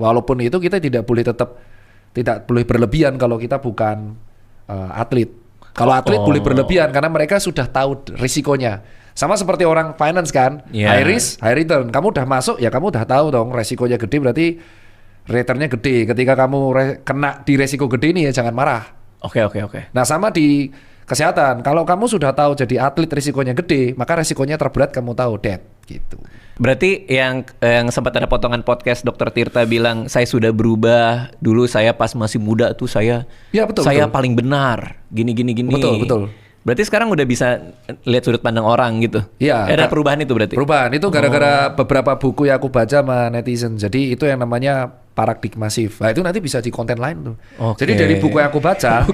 Walaupun itu kita tidak boleh berlebihan kalau kita bukan atlet. Kalau atlet boleh berlebihan karena mereka sudah tahu risikonya. Sama seperti orang finance kan, high risk, high return. Kamu udah masuk ya kamu udah tahu dong resikonya gede berarti returnnya gede. Ketika kamu kena di resiko gede ini ya jangan marah. Oke. Nah sama di kesehatan, kalau kamu sudah tahu jadi atlet risikonya gede, maka resikonya terberat kamu tahu death gitu. Berarti yang sempat ada potongan podcast Dr. Tirta bilang saya sudah berubah, dulu saya pas masih muda tuh saya betul. paling benar, gini. Betul. Berarti sekarang udah bisa lihat sudut pandang orang gitu. Iya. Ada perubahan itu berarti. Perubahan itu gara-gara beberapa buku yang aku baca sama netizen. Jadi itu yang namanya paradigma shift. Nah itu nanti bisa di konten lain tuh. Jadi dari buku yang aku baca,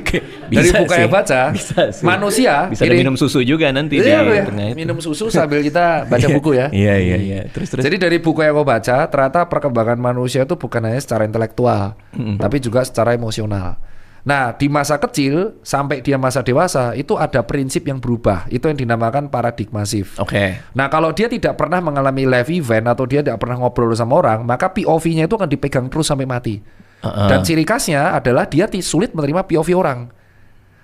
dari buku yang baca, manusia bisa ada minum susu juga nanti di tengah itu. Minum susu sambil kita baca buku ya. Iya. Terus. Jadi dari buku yang aku baca, ternyata perkembangan manusia itu bukan hanya secara intelektual, tapi juga secara emosional. Nah, di masa kecil sampai dia masa dewasa itu ada prinsip yang berubah. Itu yang dinamakan paradigma shift. Nah, kalau dia tidak pernah mengalami live event atau dia tidak pernah ngobrol sama orang, maka POV-nya itu akan dipegang terus sampai mati. Dan ciri khasnya adalah dia sulit menerima POV orang.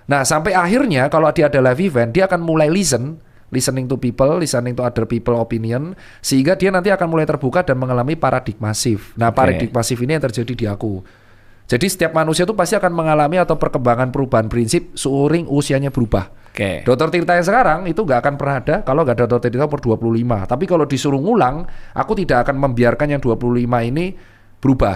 Nah, sampai akhirnya kalau dia ada live event, dia akan mulai listening to people, listening to other people opinion, sehingga dia nanti akan mulai terbuka dan mengalami paradigma shift. Nah, paradigma shift ini yang terjadi di aku. Jadi setiap manusia itu pasti akan mengalami atau perkembangan perubahan prinsip seiring usianya berubah. Dr. Tirta yang sekarang itu nggak akan pernah ada kalau nggak ada Dr. Tirta umur 25. Tapi kalau disuruh ngulang, aku tidak akan membiarkan yang 25 ini berubah.